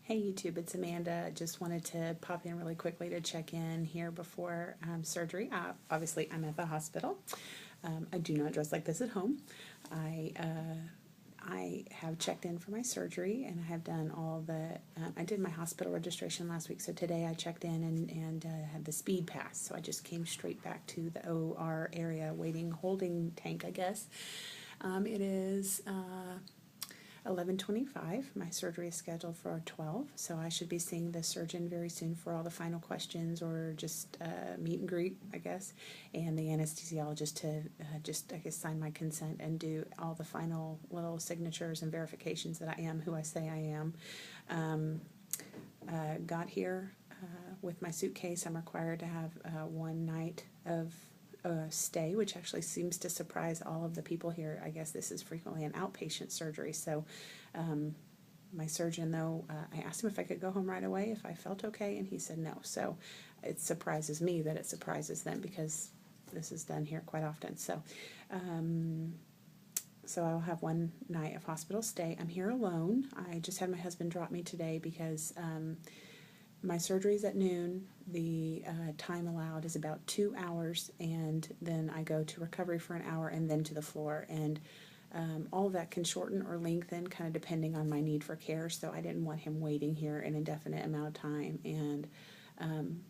Hey YouTube, it's Amanda. Just wanted to pop in really quickly to check in here before surgery. Obviously, I'm at the hospital. I do not dress like this at home. I have checked in for my surgery, and I have done all the. I did my hospital registration last week, so today I checked in and had the speed pass. So I just came straight back to the OR area, holding tank, I guess. It is 11:25. My surgery is scheduled for 12, so I should be seeing the surgeon very soon for all the final questions or just meet and greet, I guess, and the anesthesiologist to I guess, sign my consent and do all the final little signatures and verifications that I am who I say I am. Got here with my suitcase. I'm required to have one night of stay, which actually seems to surprise all of the people here. I guess this is frequently an outpatient surgery, so my surgeon, though, I asked him if I could go home right away if I felt okay, and he said no. So it surprises me that it surprises them, because this is done here quite often. So I'll have one night of hospital stay. I'm here alone. I just had my husband drop me today because my surgery is at noon. The time allowed is about 2 hours, and then I go to recovery for an hour and then to the floor. And all of that can shorten or lengthen kind of depending on my need for care, so I didn't want him waiting here an indefinite amount of time. And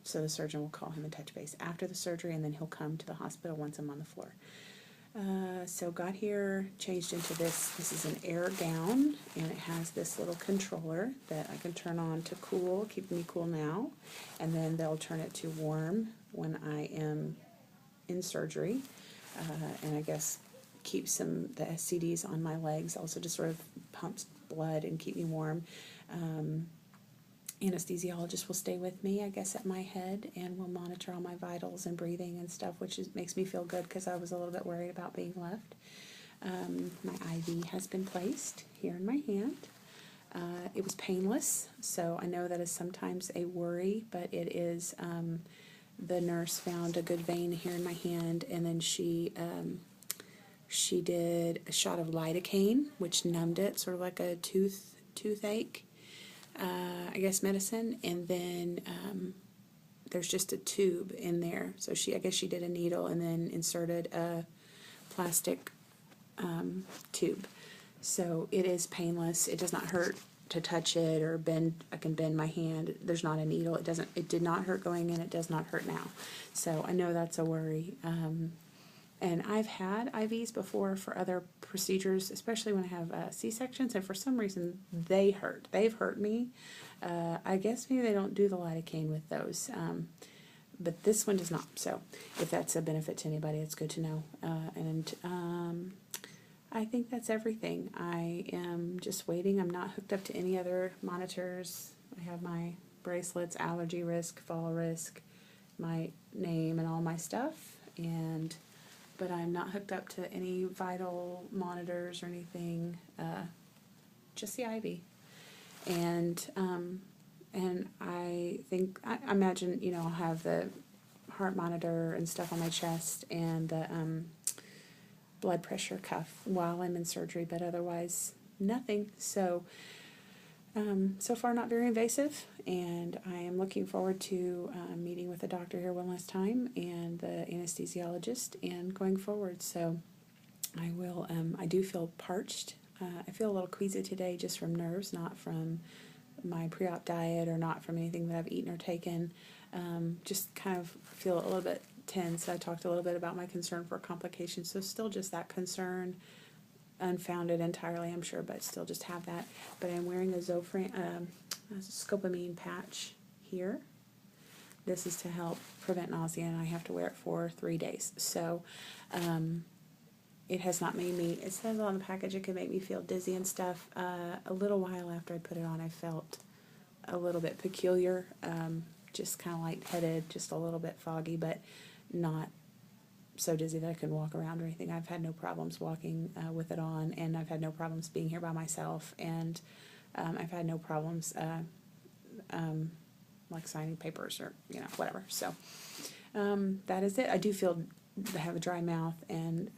so the surgeon will call him and touch base after the surgery, and then he'll come to the hospital once I'm on the floor. So got here, changed into this. This is an air gown, and it has this little controller that I can turn on to cool, keeping me cool now, and then they'll turn it to warm when I am in surgery, and I guess keep the SCDs on my legs, also just sort of pumps blood and keep me warm. Anesthesiologist will stay with me, I guess, at my head, and will monitor all my vitals and breathing and stuff, which makes me feel good because I was a little bit worried about being left. My IV has been placed here in my hand. It was painless, so I know that is sometimes a worry, but it is. The nurse found a good vein here in my hand, and then she did a shot of lidocaine, which numbed it, sort of like a toothache. I guess medicine, and then there's just a tube in there. So I guess she did a needle and then inserted a plastic tube. So it is painless. It does not hurt to touch it or bend. I can bend my hand. There's not a needle. It did not hurt going in. It does not hurt now. So I know that's a worry. And I've had IVs before for other procedures, especially when I have C-sections, and for some reason they hurt. They've hurt me. I guess maybe they don't do the lidocaine with those, but this one does not. So if that's a benefit to anybody, it's good to know. I think that's everything. I am just waiting. I'm not hooked up to any other monitors. I have my bracelets, allergy risk, fall risk, my name, and all my stuff, but I'm not hooked up to any vital monitors or anything, just the IV. And I imagine, I'll have the heart monitor and stuff on my chest, and the blood pressure cuff while I'm in surgery, but otherwise nothing. So far not very invasive, and I am looking forward to meeting with the doctor here one last time, and the anesthesiologist, and going forward. So I will, I do feel parched. I feel a little queasy today, just from nerves, not from my pre-op diet or not from anything that I've eaten or taken. Just kind of feel a little bit tense. I talked a little bit about my concern for complications, so still just that concern, unfounded entirely, I'm sure, but still just have that. But I'm wearing a scopamine patch here. This is to help prevent nausea, and I have to wear it for 3 days. So it has not made me, it says on the package it can make me feel dizzy and stuff. A little while after I put it on, I felt a little bit peculiar, just kind of lightheaded, just a little bit foggy, but not so dizzy that I couldn't walk around or anything. I've had no problems walking with it on, and I've had no problems being here by myself, and I've had no problems like signing papers or whatever. So that is it. I do feel have a dry mouth, and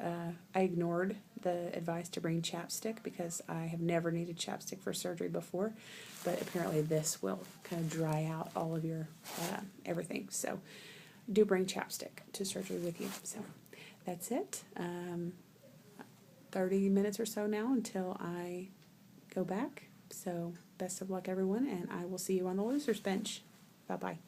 I ignored the advice to bring chapstick because I have never needed chapstick for surgery before, but apparently this will kind of dry out all of your everything. So do bring chapstick to surgery with you. So that's it. 30 minutes or so now until I go back. So best of luck, everyone, and I will see you on the loser's bench. Bye-bye.